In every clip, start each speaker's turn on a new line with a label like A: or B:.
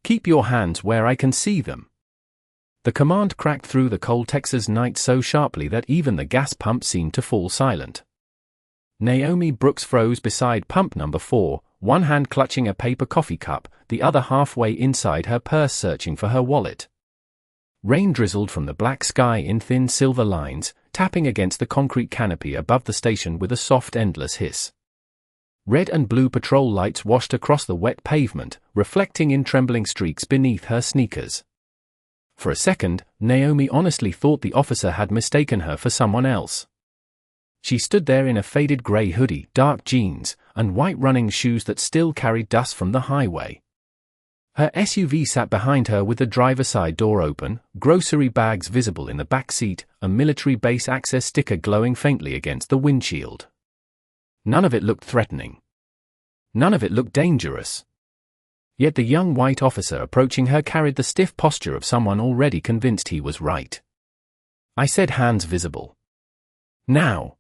A: Keep your hands where I can see them. The command cracked through the cold Texas night so sharply that even the gas pump seemed to fall silent. Naomi Brooks froze beside pump number 4, one hand clutching a paper coffee cup, the other halfway inside her purse searching for her wallet. Rain drizzled from the black sky in thin silver lines, tapping against the concrete canopy above the station with a soft, endless hiss. Red and blue patrol lights washed across the wet pavement, reflecting in trembling streaks beneath her sneakers. For a second, Naomi honestly thought the officer had mistaken her for someone else. She stood there in a faded gray hoodie, dark jeans, and white running shoes that still carried dust from the highway. Her SUV sat behind her with the driver's side door open, grocery bags visible in the back seat, a military base access sticker glowing faintly against the windshield. None of it looked threatening. None of it looked dangerous. Yet the young white officer approaching her carried the stiff posture of someone already convinced he was right. I said hands visible. Now.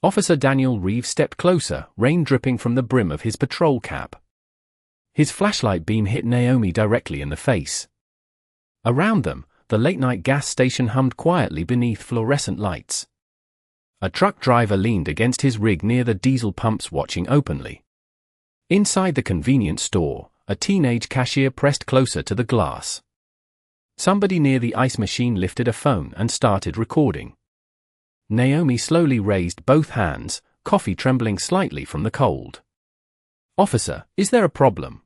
A: Officer Daniel Reeves stepped closer, rain dripping from the brim of his patrol cap. His flashlight beam hit Naomi directly in the face. Around them, the late-night gas station hummed quietly beneath fluorescent lights. A truck driver leaned against his rig near the diesel pumps watching openly. Inside the convenience store, a teenage cashier pressed closer to the glass. Somebody near the ice machine lifted a phone and started recording. Naomi slowly raised both hands, coffee trembling slightly from the cold. Officer, is there a problem?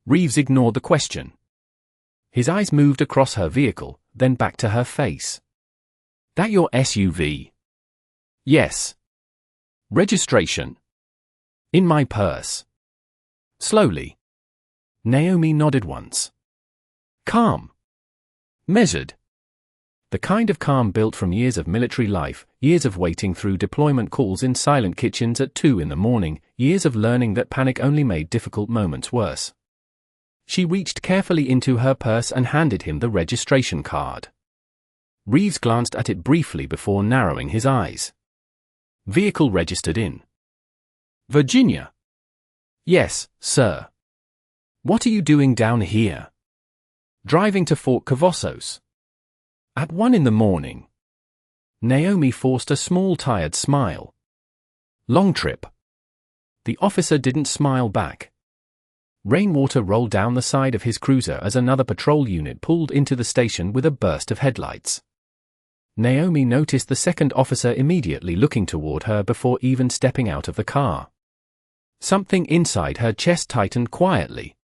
A: Reeves ignored the question. His eyes moved across her vehicle, then back to her face. That your SUV? Yes. Registration? In my purse. Slowly. Naomi nodded once. Calm. Measured. The kind of calm built from years of military life, years of waiting through deployment calls in silent kitchens at 2 in the morning, years of learning that panic only made difficult moments worse. She reached carefully into her purse and handed him the registration card. Reeves glanced at it briefly before narrowing his eyes. Vehicle registered in Virginia. Yes, sir. What are you doing down here? Driving to Fort Cavazos. At 1 in the morning. Naomi forced a small tired smile. Long trip. The officer didn't smile back. Rainwater rolled down the side of his cruiser as another patrol unit pulled into the station with a burst of headlights. Naomi noticed the second officer immediately looking toward her before even stepping out of the car. Something inside her chest tightened quietly.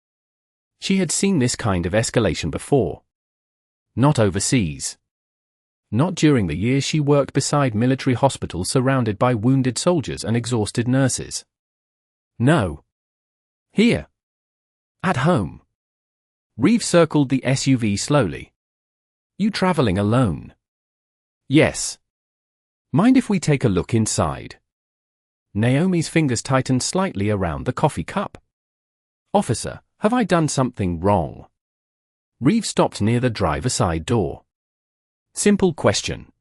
A: She had seen this kind of escalation before. Not overseas. Not during the years she worked beside military hospitals surrounded by wounded soldiers and exhausted nurses. No. Here. At home. Reeves circled the SUV slowly. You traveling alone? Yes. Mind if we take a look inside? Naomi's fingers tightened slightly around the coffee cup. Officer, have I done something wrong? Reeves stopped near the driver's side door. Simple question.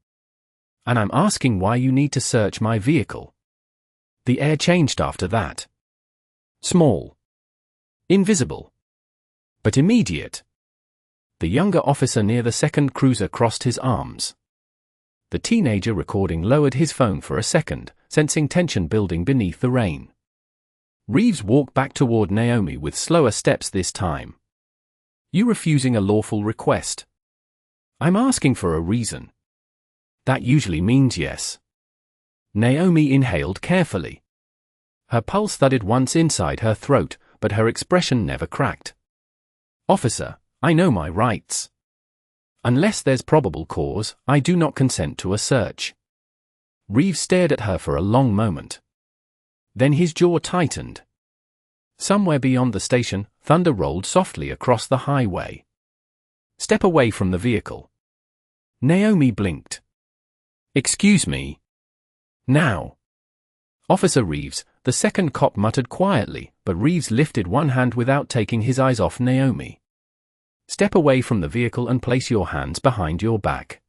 A: And I'm asking why you need to search my vehicle. The air changed after that. Small. Invisible. But immediate. The younger officer near the second cruiser crossed his arms. The teenager recording lowered his phone for a second, sensing tension building beneath the rain. Reeves walked back toward Naomi with slower steps this time. You refusing a lawful request? I'm asking for a reason. That usually means yes. Naomi inhaled carefully. Her pulse thudded once inside her throat, but her expression never cracked. Officer, I know my rights. Unless there's probable cause, I do not consent to a search. Reeves stared at her for a long moment. Then his jaw tightened. Somewhere beyond the station, thunder rolled softly across the highway. Step away from the vehicle. Naomi blinked. Excuse me. Now. Officer Reeves, the second cop muttered quietly, but Reeves lifted one hand without taking his eyes off Naomi. Step away from the vehicle and place your hands behind your back.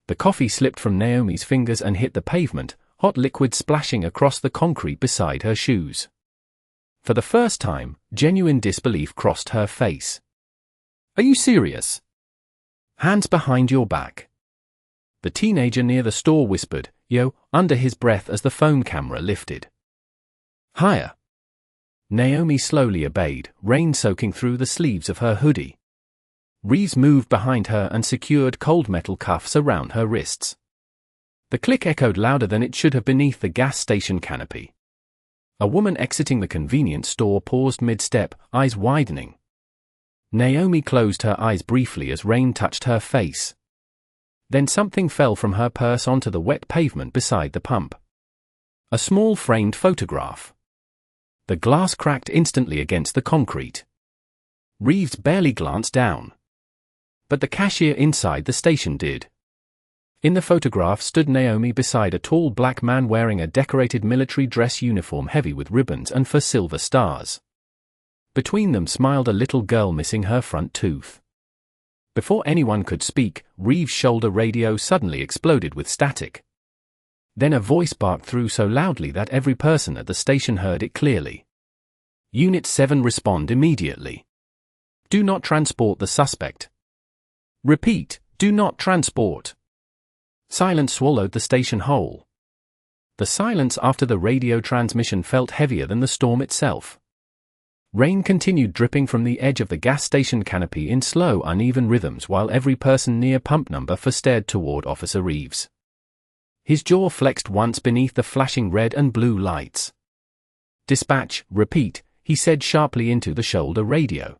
A: The coffee slipped from Naomi's fingers and hit the pavement, hot liquid splashing across the concrete beside her shoes. For the first time, genuine disbelief crossed her face. "Are you serious?" "Hands behind your back." The teenager near the store whispered, "Yo," under his breath as the phone camera lifted. "Higher." Naomi slowly obeyed, rain soaking through the sleeves of her hoodie. Reeves moved behind her and secured cold metal cuffs around her wrists. The click echoed louder than it should have beneath the gas station canopy. A woman exiting the convenience store paused mid-step, eyes widening. Naomi closed her eyes briefly as rain touched her face. Then something fell from her purse onto the wet pavement beside the pump. A small framed photograph. The glass cracked instantly against the concrete. Reeves barely glanced down. But the cashier inside the station did. In the photograph stood Naomi beside a tall black man wearing a decorated military dress uniform heavy with ribbons and for silver stars. Between them smiled a little girl missing her front tooth. Before anyone could speak, Reeves' shoulder radio suddenly exploded with static. Then a voice barked through so loudly that every person at the station heard it clearly. "Unit 7 respond immediately. Do not transport the suspect. Repeat, do not transport." Silence swallowed the station whole. The silence after the radio transmission felt heavier than the storm itself. Rain continued dripping from the edge of the gas station canopy in slow, uneven rhythms while every person near pump number 4 stared toward Officer Reeves. His jaw flexed once beneath the flashing red and blue lights. "Dispatch, repeat," he said sharply into the shoulder radio.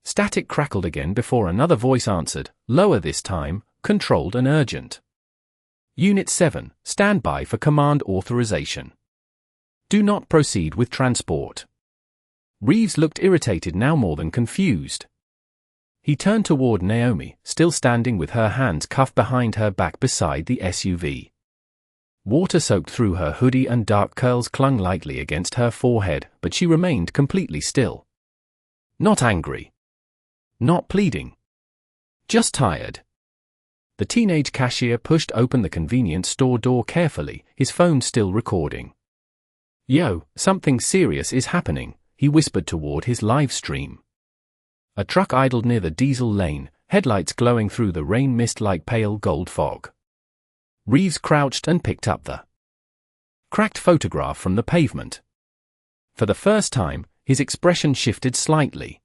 A: Static crackled again before another voice answered, lower this time, controlled and urgent. "Unit 7, stand by for command authorization. Do not proceed with transport." Reeves looked irritated now more than confused. He turned toward Naomi, still standing with her hands cuffed behind her back beside the SUV. Water soaked through her hoodie and dark curls clung lightly against her forehead, but she remained completely still. Not angry. Not pleading. Just tired. The teenage cashier pushed open the convenience store door carefully, his phone still recording. "Yo, something serious is happening," he whispered toward his live stream. A truck idled near the diesel lane, headlights glowing through the rain mist like pale gold fog. Reeves crouched and picked up the cracked photograph from the pavement. For the first time, his expression shifted slightly.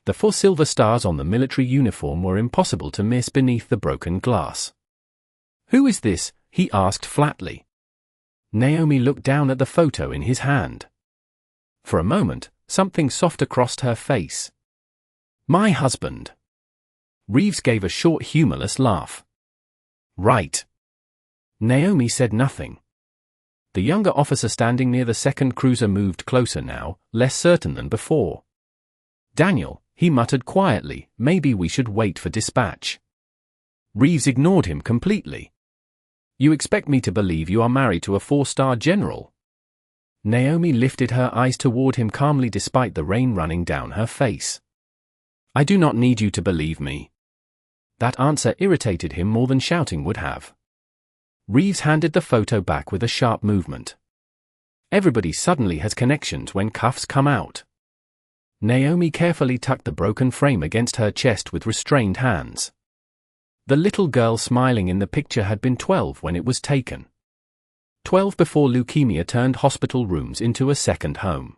A: The 4 silver stars on the military uniform were impossible to miss beneath the broken glass. "Who is this?" he asked flatly. Naomi looked down at the photo in his hand. For a moment, something softer crossed her face. "My husband." Reeves gave a short humorless laugh. "Right." Naomi said nothing. The younger officer standing near the second cruiser moved closer now, less certain than before. "Daniel," he muttered quietly, "maybe we should wait for dispatch." Reeves ignored him completely. "You expect me to believe you are married to a 4-star general?" Naomi lifted her eyes toward him calmly despite the rain running down her face. "I do not need you to believe me." That answer irritated him more than shouting would have. Reeves handed the photo back with a sharp movement. Everybody suddenly has connections when cuffs come out. Naomi carefully tucked the broken frame against her chest with restrained hands. The little girl smiling in the picture had been 12 when it was taken. 12 before leukemia turned hospital rooms into a second home.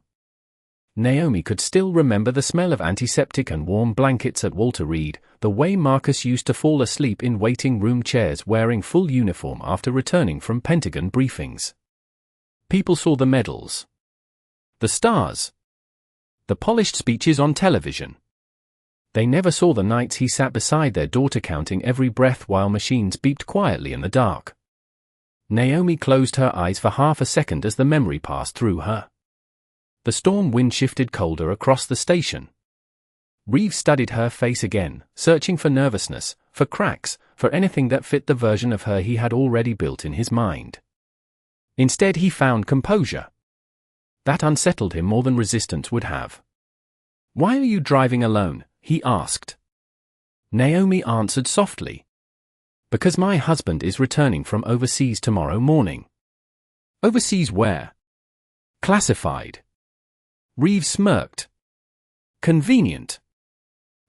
A: Naomi could still remember the smell of antiseptic and warm blankets at Walter Reed, the way Marcus used to fall asleep in waiting room chairs wearing full uniform after returning from Pentagon briefings. People saw the medals, the stars, the polished speeches on television. They never saw the nights he sat beside their daughter counting every breath while machines beeped quietly in the dark. Naomi closed her eyes for half a second as the memory passed through her. The storm wind shifted colder across the station. Reeves studied her face again, searching for nervousness, for cracks, for anything that fit the version of her he had already built in his mind. Instead he found composure. That unsettled him more than resistance would have. "Why are you driving alone?" he asked. Naomi answered softly. "Because my husband is returning from overseas tomorrow morning." "Overseas where?" "Classified." Reeves smirked. Convenient.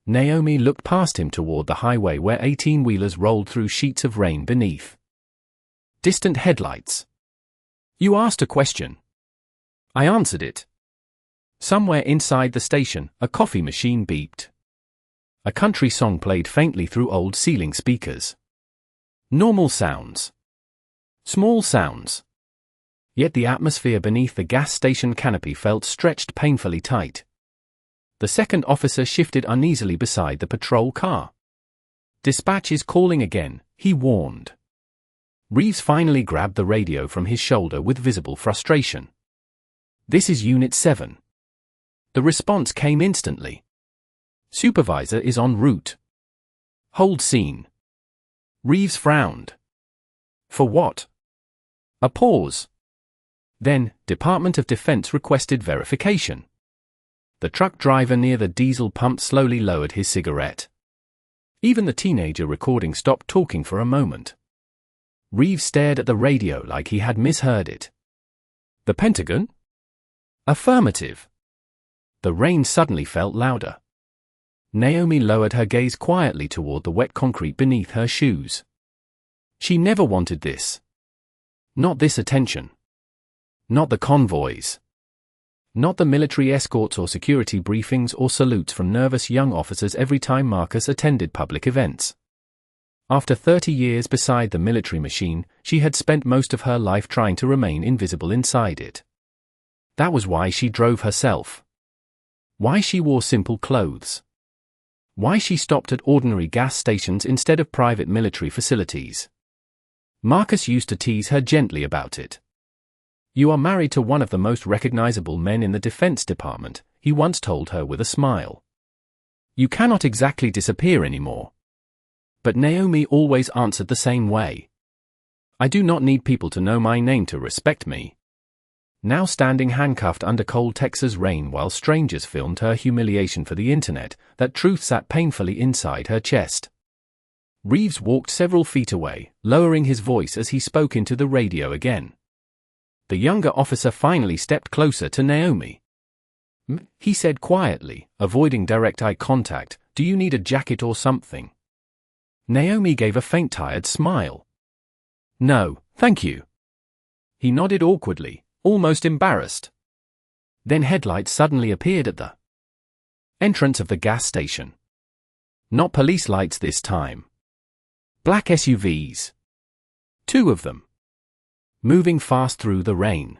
A: Naomi looked past him toward the highway where 18-wheelers rolled through sheets of rain beneath. Distant headlights. You asked a question. I answered it. Somewhere inside the station, a coffee machine beeped. A country song played faintly through old ceiling speakers. Normal sounds. Small sounds. Yet the atmosphere beneath the gas station canopy felt stretched painfully tight. The second officer shifted uneasily beside the patrol car. Dispatch is calling again, he warned. Reeves finally grabbed the radio from his shoulder with visible frustration. This is Unit 7. The response came instantly. Supervisor is en route. Hold scene. Reeves frowned. For what? A pause. Then, Department of Defense requested verification. The truck driver near the diesel pump slowly lowered his cigarette. Even the teenager recording stopped talking for a moment. Reeves stared at the radio like he had misheard it. The Pentagon? Affirmative. The rain suddenly felt louder. Naomi lowered her gaze quietly toward the wet concrete beneath her shoes. She never wanted this. Not this attention. Not the convoys. Not the military escorts or security briefings or salutes from nervous young officers every time Marcus attended public events. After 30 years beside the military machine, she had spent most of her life trying to remain invisible inside it. That was why she drove herself. Why she wore simple clothes. Why she stopped at ordinary gas stations instead of private military facilities. Marcus used to tease her gently about it. You are married to one of the most recognizable men in the Defense Department, he once told her with a smile. You cannot exactly disappear anymore. But Naomi always answered the same way. I do not need people to know my name to respect me. Now standing handcuffed under cold Texas rain while strangers filmed her humiliation for the internet, that truth sat painfully inside her chest. Reeves walked several feet away, lowering his voice as he spoke into the radio again. The younger officer finally stepped closer to Naomi. He said quietly, avoiding direct eye contact, do you need a jacket or something? Naomi gave a faint tired smile. No, thank you. He nodded awkwardly, almost embarrassed. Then headlights suddenly appeared at the entrance of the gas station. Not police lights this time. Black SUVs. 2 of them. Moving fast through the rain.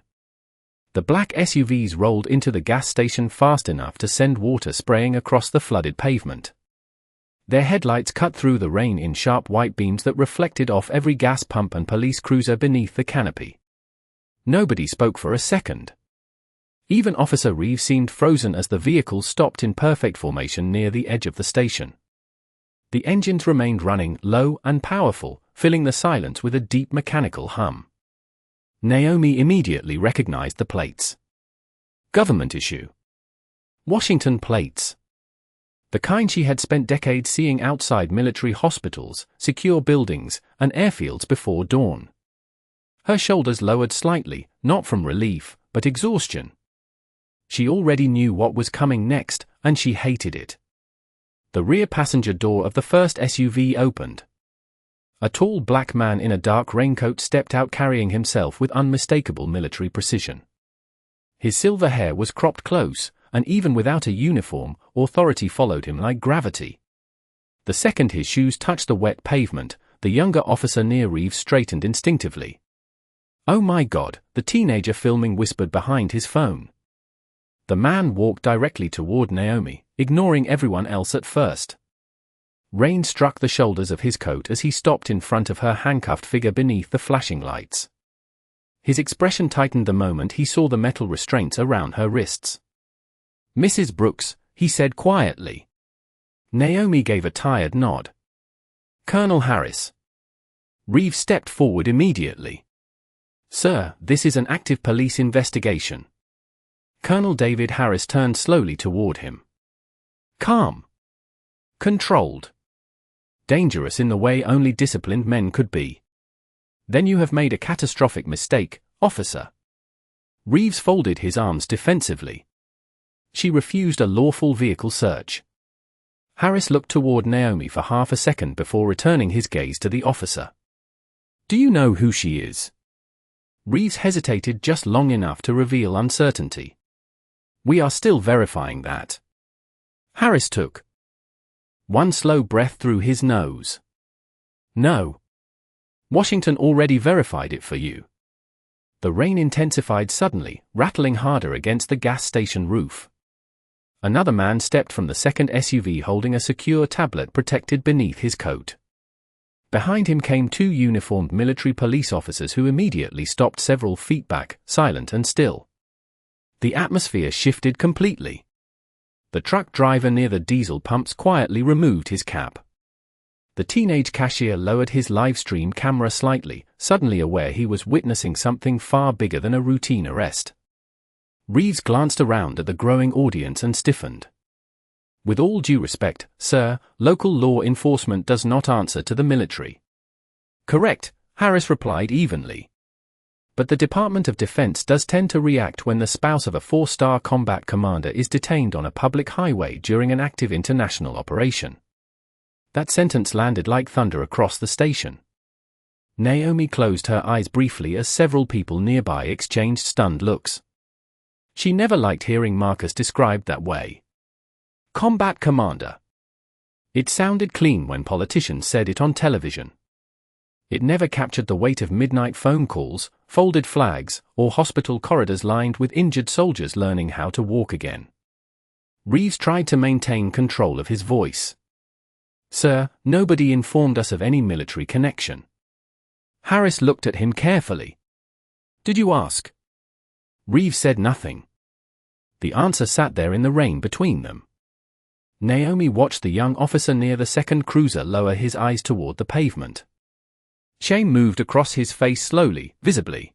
A: The black SUVs rolled into the gas station fast enough to send water spraying across the flooded pavement. Their headlights cut through the rain in sharp white beams that reflected off every gas pump and police cruiser beneath the canopy. Nobody spoke for a second. Even Officer Reeves seemed frozen as the vehicle stopped in perfect formation near the edge of the station. The engines remained running, low and powerful, filling the silence with a deep mechanical hum. Naomi immediately recognized the plates. Government issue. Washington plates. The kind she had spent decades seeing outside military hospitals, secure buildings, and airfields before dawn. Her shoulders lowered slightly, not from relief, but exhaustion. She already knew what was coming next, and she hated it. The rear passenger door of the first SUV opened. A tall black man in a dark raincoat stepped out carrying himself with unmistakable military precision. His silver hair was cropped close, and even without a uniform, authority followed him like gravity. The second his shoes touched the wet pavement, the younger officer near Reeves straightened instinctively. Oh my God, the teenager filming whispered behind his phone. The man walked directly toward Naomi, ignoring everyone else at first. Rain struck the shoulders of his coat as he stopped in front of her handcuffed figure beneath the flashing lights. His expression tightened the moment he saw the metal restraints around her wrists. Mrs. Brooks, he said quietly. Naomi gave a tired nod. Colonel Harris. Reeves stepped forward immediately. Sir, this is an active police investigation. Colonel David Harris turned slowly toward him. Calm. Controlled. Dangerous in the way only disciplined men could be. Then you have made a catastrophic mistake, officer. Reeves folded his arms defensively. She refused a lawful vehicle search. Harris looked toward Naomi for half a second before returning his gaze to the officer. Do you know who she is? Reeves hesitated just long enough to reveal uncertainty. We are still verifying that. Harris took one slow breath through his nose. No. Washington already verified it for you. The rain intensified suddenly, rattling harder against the gas station roof. Another man stepped from the second SUV holding a secure tablet protected beneath his coat. Behind him came two uniformed military police officers who immediately stopped several feet back, silent and still. The atmosphere shifted completely. The truck driver near the diesel pumps quietly removed his cap. The teenage cashier lowered his live stream camera slightly, suddenly aware he was witnessing something far bigger than a routine arrest. Reeves glanced around at the growing audience and stiffened. With all due respect, sir, local law enforcement does not answer to the military. Correct, Harris replied evenly. But the Department of Defense does tend to react when the spouse of a four-star combat commander is detained on a public highway during an active international operation. That sentence landed like thunder across the station. Naomi closed her eyes briefly as several people nearby exchanged stunned looks. She never liked hearing Marcus described that way. Combat commander. It sounded clean when politicians said it on television. It never captured the weight of midnight phone calls, folded flags, or hospital corridors lined with injured soldiers learning how to walk again. Reeves tried to maintain control of his voice. Sir, nobody informed us of any military connection. Harris looked at him carefully. Did you ask? Reeves said nothing. The answer sat there in the rain between them. Naomi watched the young officer near the second cruiser lower his eyes toward the pavement. Shame moved across his face slowly, visibly.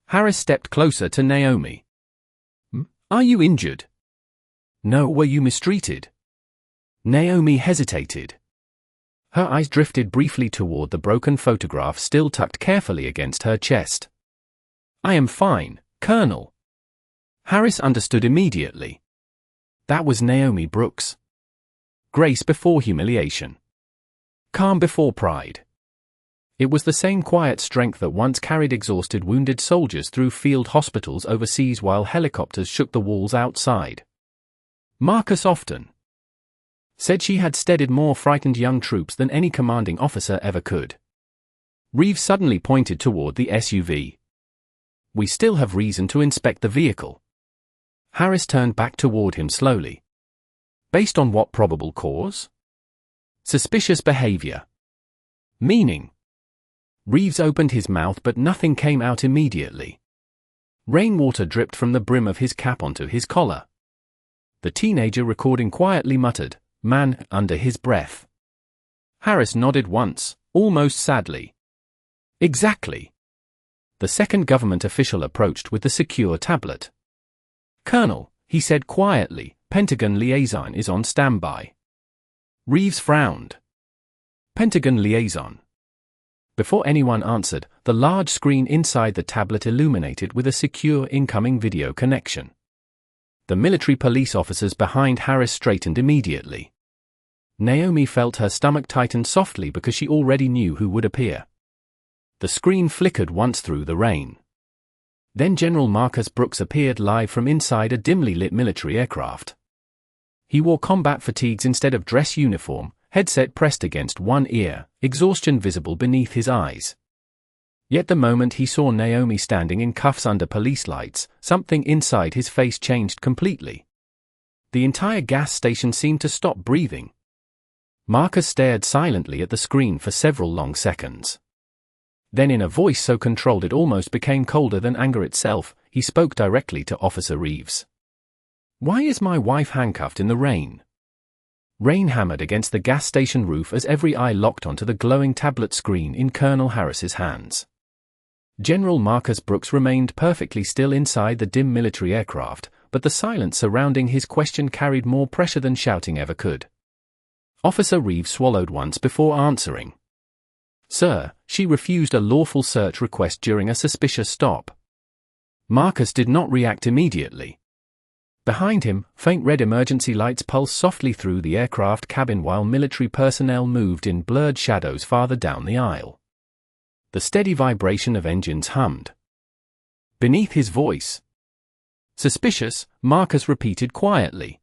A: Harris stepped closer to Naomi. Are you injured? No. Were you mistreated? Naomi hesitated. Her eyes drifted briefly toward the broken photograph still tucked carefully against her chest. I am fine, Colonel. Harris understood immediately. That was Naomi Brooks. Grace before humiliation. Calm before pride. It was the same quiet strength that once carried exhausted wounded soldiers through field hospitals overseas while helicopters shook the walls outside. Marcus often said she had steadied more frightened young troops than any commanding officer ever could. Reeves suddenly pointed toward the SUV. We still have reason to inspect the vehicle. Harris turned back toward him slowly. Based on what probable cause? Suspicious behavior. Meaning? Reeves opened his mouth but nothing came out immediately. Rainwater dripped from the brim of his cap onto his collar. The teenager recording quietly muttered, "Man," under his breath. Harris nodded once, almost sadly. Exactly. The second government official approached with the secure tablet. Colonel, he said quietly, Pentagon liaison is on standby. Reeves frowned. Pentagon liaison. Before anyone answered, the large screen inside the tablet illuminated with a secure incoming video connection. The military police officers behind Harris straightened immediately. Naomi felt her stomach tighten softly because she already knew who would appear. The screen flickered once through the rain. Then General Marcus Brooks appeared live from inside a dimly lit military aircraft. He wore combat fatigues instead of dress uniform, headset pressed against one ear, exhaustion visible beneath his eyes. Yet the moment he saw Naomi standing in cuffs under police lights, something inside his face changed completely. The entire gas station seemed to stop breathing. Marcus stared silently at the screen for several long seconds. Then in a voice so controlled it almost became colder than anger itself, he spoke directly to Officer Reeves. Why is my wife handcuffed in the rain? Rain hammered against the gas station roof as every eye locked onto the glowing tablet screen in Colonel Harris's hands. General Marcus Brooks remained perfectly still inside the dim military aircraft, but the silence surrounding his question carried more pressure than shouting ever could. Officer Reeves swallowed once before answering. Sir, she refused a lawful search request during a suspicious stop. Marcus did not react immediately. Behind him, faint red emergency lights pulsed softly through the aircraft cabin while military personnel moved in blurred shadows farther down the aisle. The steady vibration of engines hummed. Beneath his voice. "Suspicious," Marcus repeated quietly.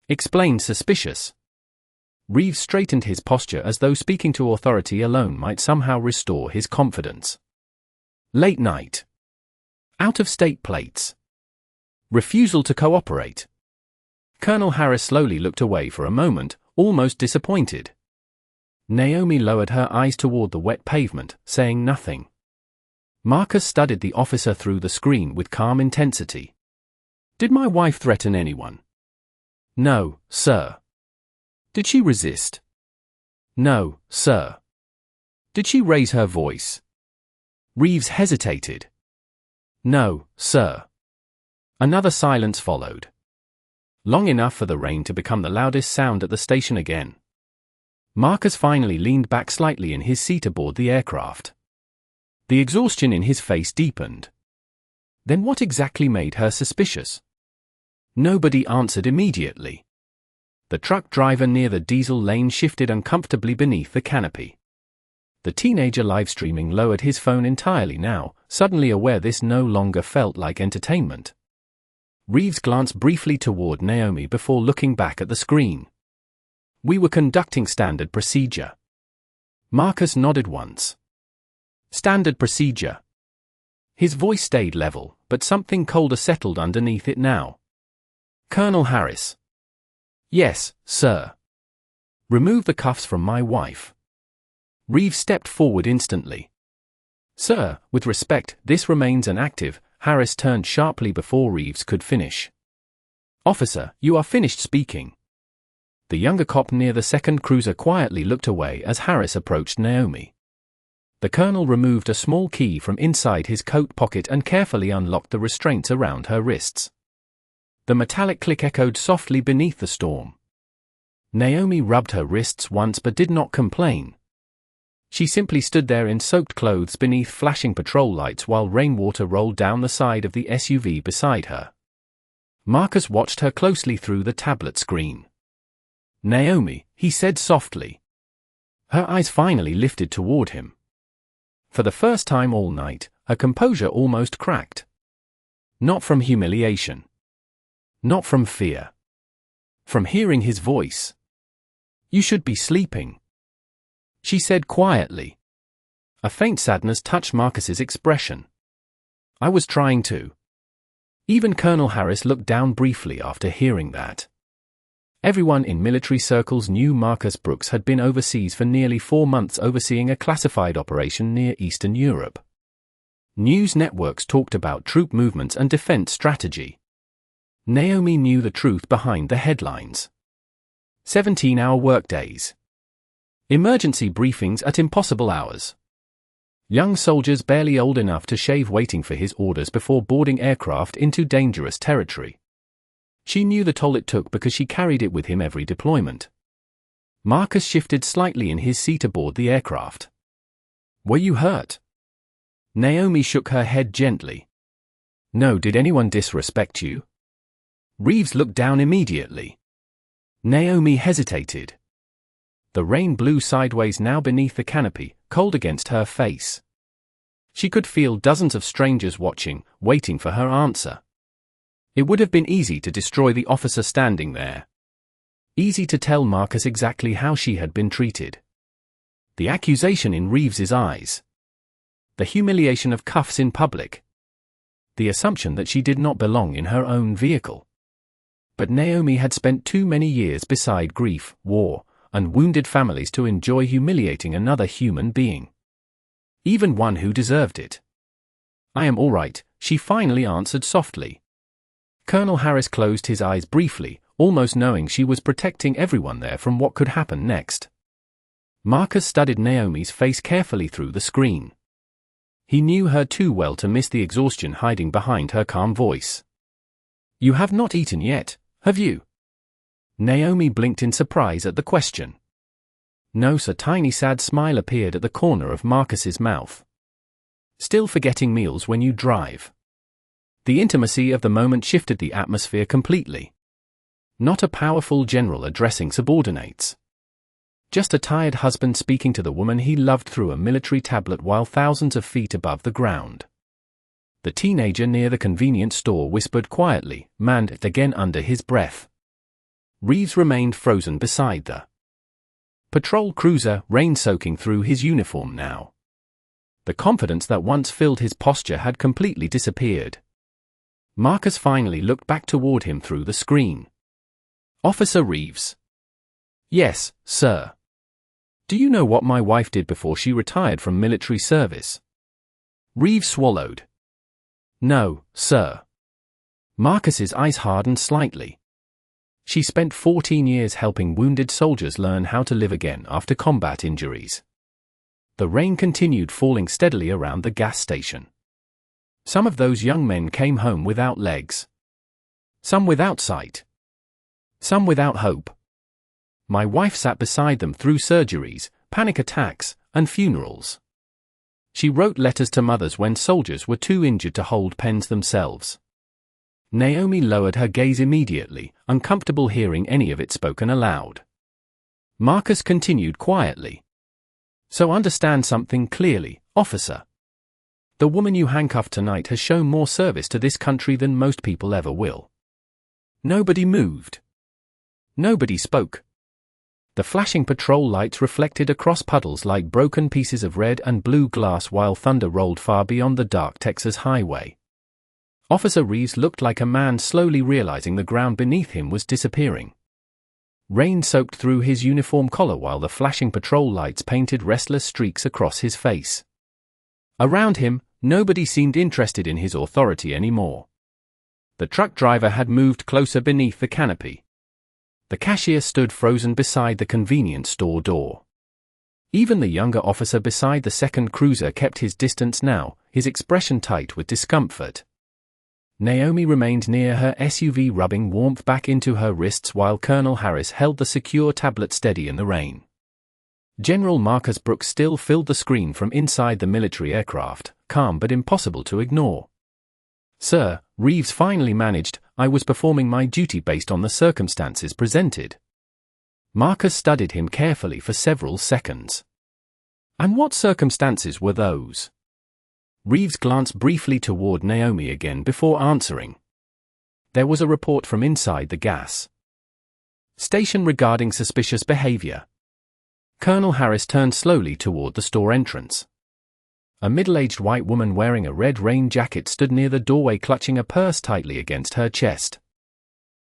A: "Explain suspicious." Reeves straightened his posture as though speaking to authority alone might somehow restore his confidence. "Late night. Out-of-state plates. Refusal to cooperate." Colonel Harris slowly looked away for a moment, almost disappointed. Naomi lowered her eyes toward the wet pavement, saying nothing. Marcus studied the officer through the screen with calm intensity. "Did my wife threaten anyone?" "No, sir." "Did she resist?" "No, sir." "Did she raise her voice?" Reeves hesitated. "No, sir." Another silence followed. Long enough for the rain to become the loudest sound at the station again. Marcus finally leaned back slightly in his seat aboard the aircraft. The exhaustion in his face deepened. Then what exactly made her suspicious? Nobody answered immediately. The truck driver near the diesel lane shifted uncomfortably beneath the canopy. The teenager live streaming lowered his phone entirely now, suddenly aware this no longer felt like entertainment. Reeves glanced briefly toward Naomi before looking back at the screen. "We were conducting standard procedure." Marcus nodded once. "Standard procedure." His voice stayed level, but something colder settled underneath it now. "Colonel Harris." "Yes, sir." "Remove the cuffs from my wife." Reeves stepped forward instantly. "Sir, with respect, this remains an active." Harris turned sharply before Reeves could finish. "Officer, you are finished speaking." The younger cop near the second cruiser quietly looked away as Harris approached Naomi. The colonel removed a small key from inside his coat pocket and carefully unlocked the restraints around her wrists. The metallic click echoed softly beneath the storm. Naomi rubbed her wrists once but did not complain. She simply stood there in soaked clothes beneath flashing patrol lights while rainwater rolled down the side of the SUV beside her. Marcus watched her closely through the tablet screen. "Naomi," he said softly. Her eyes finally lifted toward him. For the first time all night, her composure almost cracked. Not from humiliation. Not from fear. From hearing his voice. "You should be sleeping," she said quietly. A faint sadness touched Marcus's expression. "I was trying to." Even Colonel Harris looked down briefly after hearing that. Everyone in military circles knew Marcus Brooks had been overseas for nearly 4 months overseeing a classified operation near Eastern Europe. News networks talked about troop movements and defense strategy. Naomi knew the truth behind the headlines. 17-hour workdays. Emergency briefings at impossible hours. Young soldiers barely old enough to shave waiting for his orders before boarding aircraft into dangerous territory. She knew the toll it took because she carried it with him every deployment. Marcus shifted slightly in his seat aboard the aircraft. "Were you hurt?" Naomi shook her head gently. "No, did anyone disrespect you?" Reeves looked down immediately. Naomi hesitated. The rain blew sideways now beneath the canopy, cold against her face. She could feel dozens of strangers watching, waiting for her answer. It would have been easy to destroy the officer standing there. Easy to tell Marcus exactly how she had been treated. The accusation in Reeves's eyes. The humiliation of cuffs in public. The assumption that she did not belong in her own vehicle. But Naomi had spent too many years beside grief, war, and wounded families to enjoy humiliating another human being. Even one who deserved it. "I am all right," she finally answered softly. Colonel Harris closed his eyes briefly, almost knowing she was protecting everyone there from what could happen next. Marcus studied Naomi's face carefully through the screen. He knew her too well to miss the exhaustion hiding behind her calm voice. "You have not eaten yet, have you?" Naomi blinked in surprise at the question. No, a tiny sad smile appeared at the corner of Marcus's mouth. "Still forgetting meals when you drive." The intimacy of the moment shifted the atmosphere completely. Not a powerful general addressing subordinates. Just a tired husband speaking to the woman he loved through a military tablet while thousands of feet above the ground. The teenager near the convenience store whispered quietly, "Man," again under his breath. Reeves remained frozen beside the patrol cruiser, rain soaking through his uniform now. The confidence that once filled his posture had completely disappeared. Marcus finally looked back toward him through the screen. "Officer Reeves." "Yes, sir." "Do you know what my wife did before she retired from military service?" Reeves swallowed. "No, sir." Marcus's eyes hardened slightly. "She spent 14 years helping wounded soldiers learn how to live again after combat injuries." The rain continued falling steadily around the gas station. Some of those young men came home without legs. Some without sight. Some without hope. My wife sat beside them through surgeries, panic attacks, and funerals. She wrote letters to mothers when soldiers were too injured to hold pens themselves. Naomi lowered her gaze immediately, uncomfortable hearing any of it spoken aloud. Marcus continued quietly. "So understand something clearly, officer. The woman you handcuffed tonight has shown more service to this country than most people ever will." Nobody moved. Nobody spoke. The flashing patrol lights reflected across puddles like broken pieces of red and blue glass while thunder rolled far beyond the dark Texas highway. Officer Reeves looked like a man slowly realizing the ground beneath him was disappearing. Rain soaked through his uniform collar while the flashing patrol lights painted restless streaks across his face. Around him, nobody seemed interested in his authority anymore. The truck driver had moved closer beneath the canopy. The cashier stood frozen beside the convenience store door. Even the younger officer beside the second cruiser kept his distance now, his expression tight with discomfort. Naomi remained near her SUV, rubbing warmth back into her wrists while Colonel Harris held the secure tablet steady in the rain. General Marcus Brooks still filled the screen from inside the military aircraft, calm but impossible to ignore. "Sir," Reeves finally managed, "I was performing my duty based on the circumstances presented." Marcus studied him carefully for several seconds. "And what circumstances were those?" Reeves glanced briefly toward Naomi again before answering. "There was a report from inside the gas station regarding suspicious behavior." Colonel Harris turned slowly toward the store entrance. A middle-aged white woman wearing a red rain jacket stood near the doorway, clutching a purse tightly against her chest.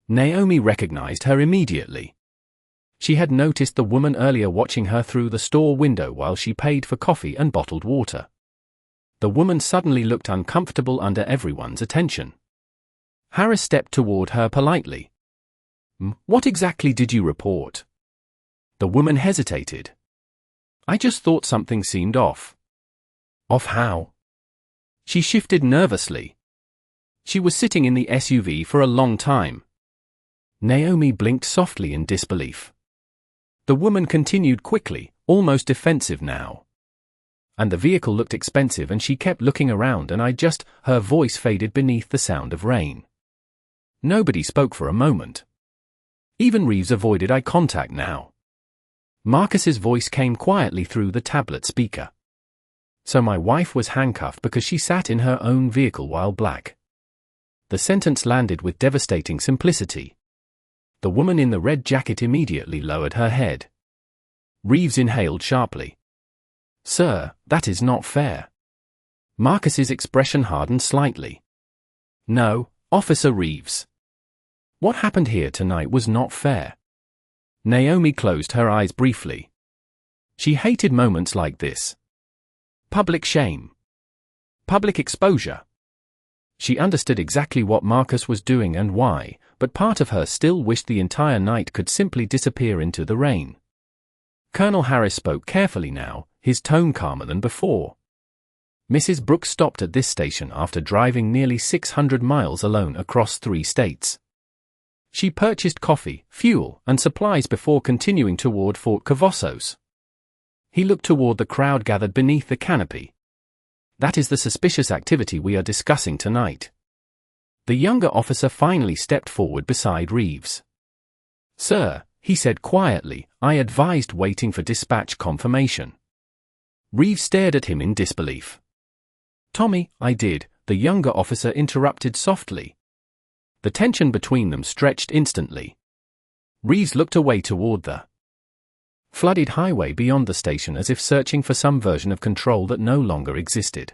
A: Naomi recognized her immediately. She had noticed the woman earlier watching her through the store window while she paid for coffee and bottled water. The woman suddenly looked uncomfortable under everyone's attention. Harris stepped toward her politely. "What exactly did you report?" The woman hesitated. "I just thought something seemed off." "Off how?" She shifted nervously. She was sitting in the SUV for a long time. Naomi blinked softly in disbelief. The woman continued quickly, almost defensive now. "And the vehicle looked expensive and she kept looking around and her voice faded beneath the sound of rain. Nobody spoke for a moment. Even Reeves avoided eye contact now. Marcus's voice came quietly through the tablet speaker. "So my wife was handcuffed because she sat in her own vehicle while black." The sentence landed with devastating simplicity. The woman in the red jacket immediately lowered her head. Reeves inhaled sharply. "Sir, that is not fair." Marcus's expression hardened slightly. "No, Officer Reeves. What happened here tonight was not fair." Naomi closed her eyes briefly. She hated moments like this. Public shame. Public exposure. She understood exactly what Marcus was doing and why, but part of her still wished the entire night could simply disappear into the rain. Colonel Harris spoke carefully now, his tone calmer than before. Mrs. Brooks stopped at this station after driving nearly 600 miles alone across 3 states. She purchased coffee, fuel, and supplies before continuing toward Fort Cavazos. He looked toward the crowd gathered beneath the canopy. "That is the suspicious activity we are discussing tonight." The younger officer finally stepped forward beside Reeves. "Sir," he said quietly, "I advised waiting for dispatch confirmation." Reeves stared at him in disbelief. "Tommy, I did," the younger officer interrupted softly. The tension between them stretched instantly. Reeves looked away toward the flooded highway beyond the station as if searching for some version of control that no longer existed.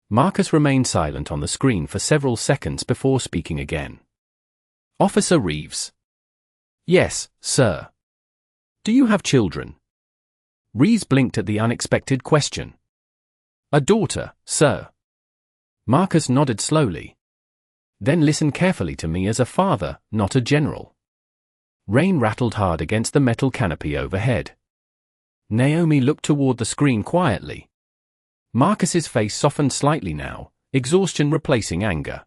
A: Marcus remained silent on the screen for several seconds before speaking again. "Officer Reeves." "Yes, sir." "Do you have children?" Reeves blinked at the unexpected question. "A daughter, sir." Marcus nodded slowly. "Then listen carefully to me as a father, not a general." Rain rattled hard against the metal canopy overhead. Naomi looked toward the screen quietly. Marcus's face softened slightly now, exhaustion replacing anger.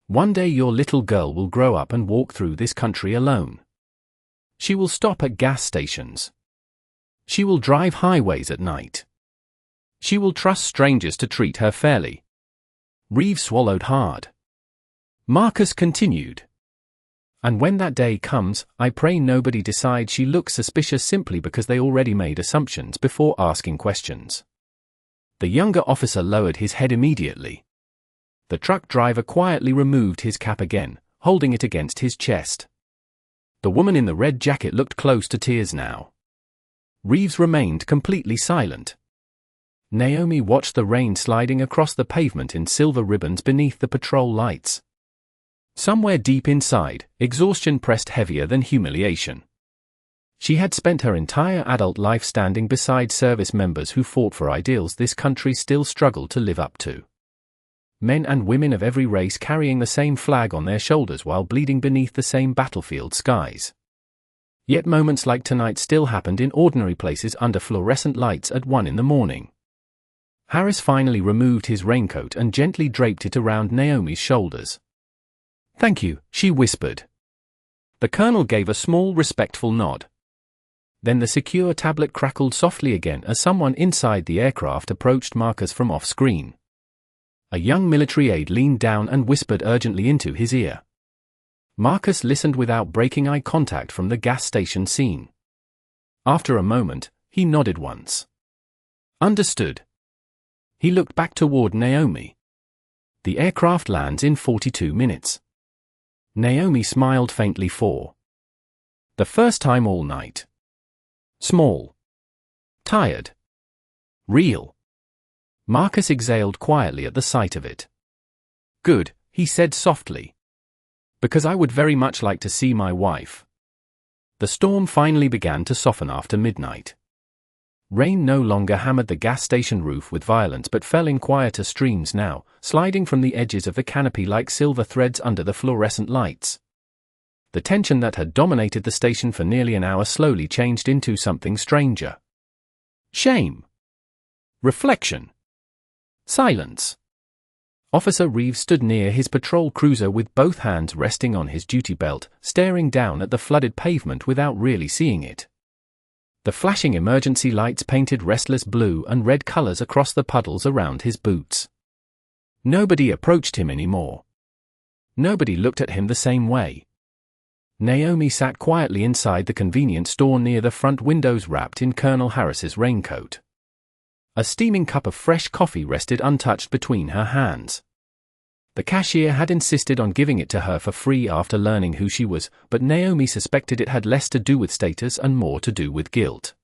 A: "One day your little girl will grow up and walk through this country alone. She will stop at gas stations. She will drive highways at night. She will trust strangers to treat her fairly." Reeves swallowed hard. Marcus continued. "And when that day comes, I pray nobody decides she looks suspicious simply because they already made assumptions before asking questions." The younger officer lowered his head immediately. The truck driver quietly removed his cap again, holding it against his chest. The woman in the red jacket looked close to tears now. Reeves remained completely silent. Naomi watched the rain sliding across the pavement in silver ribbons beneath the patrol lights. Somewhere deep inside, exhaustion pressed heavier than humiliation. She had spent her entire adult life standing beside service members who fought for ideals this country still struggled to live up to. Men and women of every race carrying the same flag on their shoulders while bleeding beneath the same battlefield skies. Yet moments like tonight still happened in ordinary places under fluorescent lights at 1 in the morning. Harris finally removed his raincoat and gently draped it around Naomi's shoulders. "Thank you," she whispered. The colonel gave a small, respectful nod. Then the secure tablet crackled softly again as someone inside the aircraft approached Marcus from off-screen. A young military aide leaned down and whispered urgently into his ear. Marcus listened without breaking eye contact from the gas station scene. After a moment, he nodded once. "Understood." He looked back toward Naomi. "The aircraft lands in 42 minutes. Naomi smiled faintly for the first time all night. Small. Tired. Real. Marcus exhaled quietly at the sight of it. "Good," he said softly. "Because I would very much like to see my wife." The storm finally began to soften after midnight. Rain no longer hammered the gas station roof with violence but fell in quieter streams now, sliding from the edges of the canopy like silver threads under the fluorescent lights. The tension that had dominated the station for nearly an hour slowly changed into something stranger. Shame. Reflection. Silence. Officer Reeves stood near his patrol cruiser with both hands resting on his duty belt, staring down at the flooded pavement without really seeing it. The flashing emergency lights painted restless blue and red colors across the puddles around his boots. Nobody approached him anymore. Nobody looked at him the same way. Naomi sat quietly inside the convenience store near the front windows wrapped in Colonel Harris's raincoat. A steaming cup of fresh coffee rested untouched between her hands. The cashier had insisted on giving it to her for free after learning who she was, but Naomi suspected it had less to do with status and more to do with guilt.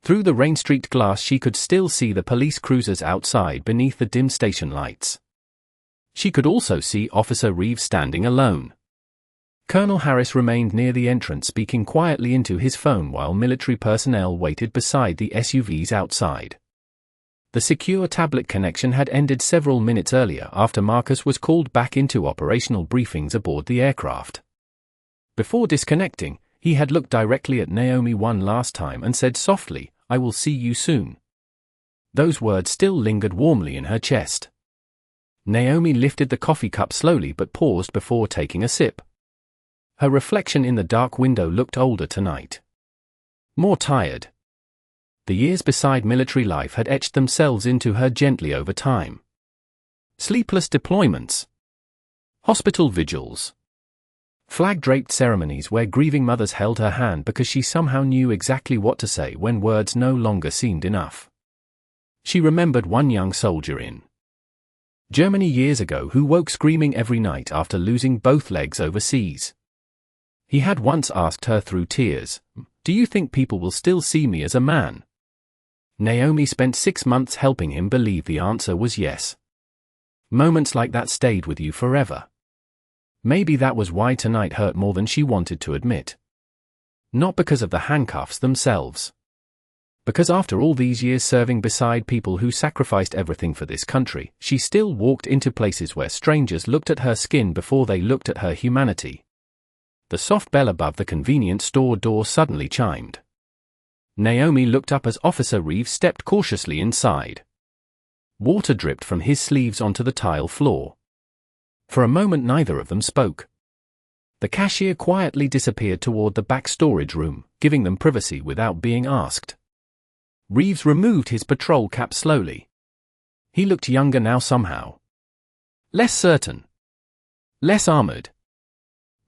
A: Through the rain-streaked glass she could still see the police cruisers outside beneath the dim station lights. She could also see Officer Reeves standing alone. Colonel Harris remained near the entrance speaking quietly into his phone while military personnel waited beside the SUVs outside. The secure tablet connection had ended several minutes earlier after Marcus was called back into operational briefings aboard the aircraft. Before disconnecting, he had looked directly at Naomi one last time and said softly, "I will see you soon." Those words still lingered warmly in her chest. Naomi lifted the coffee cup slowly but paused before taking a sip. Her reflection in the dark window looked older tonight. More tired. The years beside military life had etched themselves into her gently over time. Sleepless deployments. Hospital vigils. Flag-draped ceremonies where grieving mothers held her hand because she somehow knew exactly what to say when words no longer seemed enough. She remembered one young soldier in Germany years ago who woke screaming every night after losing both legs overseas. He had once asked her through tears, "Do you think people will still see me as a man?" Naomi spent 6 months helping him believe the answer was yes. Moments like that stayed with you forever. Maybe that was why tonight hurt more than she wanted to admit. Not because of the handcuffs themselves. Because after all these years serving beside people who sacrificed everything for this country, she still walked into places where strangers looked at her skin before they looked at her humanity. The soft bell above the convenience store door suddenly chimed. Naomi looked up as Officer Reeves stepped cautiously inside. Water dripped from his sleeves onto the tile floor. For a moment neither of them spoke. The cashier quietly disappeared toward the back storage room, giving them privacy without being asked. Reeves removed his patrol cap slowly. He looked younger now somehow. Less certain. Less armored.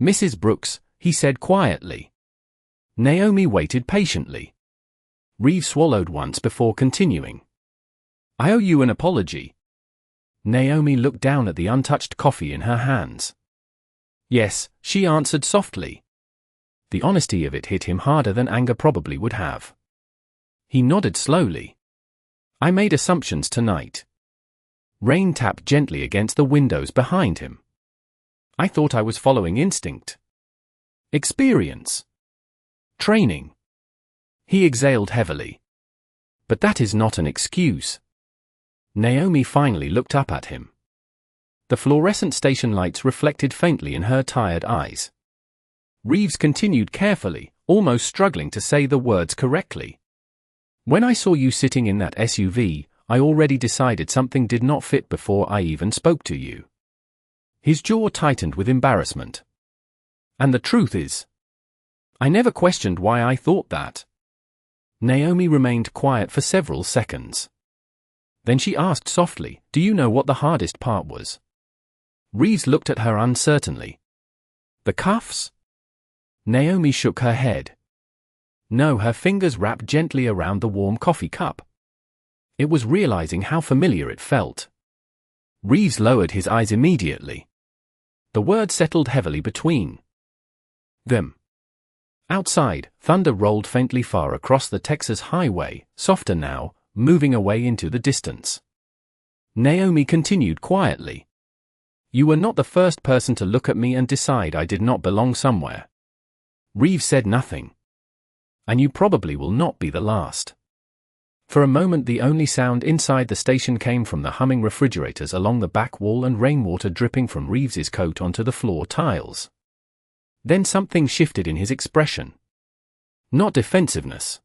A: "Mrs. Brooks," he said quietly. Naomi waited patiently. Reeves swallowed once before continuing. "I owe you an apology." Naomi looked down at the untouched coffee in her hands. "Yes," she answered softly. The honesty of it hit him harder than anger probably would have. He nodded slowly. "I made assumptions tonight." Rain tapped gently against the windows behind him. "I thought I was following instinct. Experience. Training." He exhaled heavily. "But that is not an excuse." Naomi finally looked up at him. The fluorescent station lights reflected faintly in her tired eyes. Reeves continued carefully, almost struggling to say the words correctly. "When I saw you sitting in that SUV, I already decided something did not fit before I even spoke to you." His jaw tightened with embarrassment. "And the truth is, I never questioned why I thought that." Naomi remained quiet for several seconds. Then she asked softly, "Do you know what the hardest part was?" Reeves looked at her uncertainly. "The cuffs?" Naomi shook her head. No, her fingers wrapped gently around the warm coffee cup. It was realizing how familiar it felt. Reeves lowered his eyes immediately. The word settled heavily between them. Outside, thunder rolled faintly far across the Texas highway, softer now, moving away into the distance. Naomi continued quietly. "You were not the first person to look at me and decide I did not belong somewhere." Reeves said nothing. "And you probably will not be the last." For a moment the only sound inside the station came from the humming refrigerators along the back wall and rainwater dripping from Reeves's coat onto the floor tiles. Then something shifted in his expression. Not defensiveness.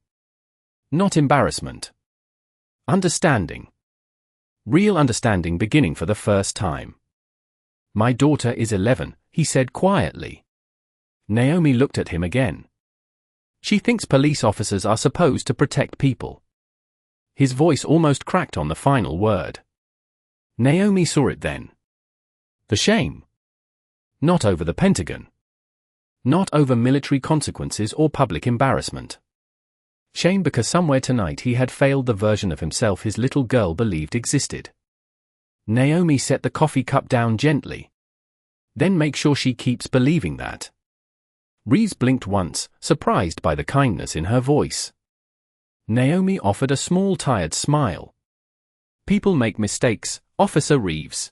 A: Not embarrassment. Understanding. Real understanding beginning for the first time. "My daughter is 11, he said quietly. Naomi looked at him again. "She thinks police officers are supposed to protect people." His voice almost cracked on the final word. Naomi saw it then. The shame. Not over the Pentagon. Not over military consequences or public embarrassment. Shame because somewhere tonight he had failed the version of himself his little girl believed existed. Naomi set the coffee cup down gently. "Then make sure she keeps believing that." Reeves blinked once, surprised by the kindness in her voice. Naomi offered a small tired smile. "People make mistakes, Officer Reeves.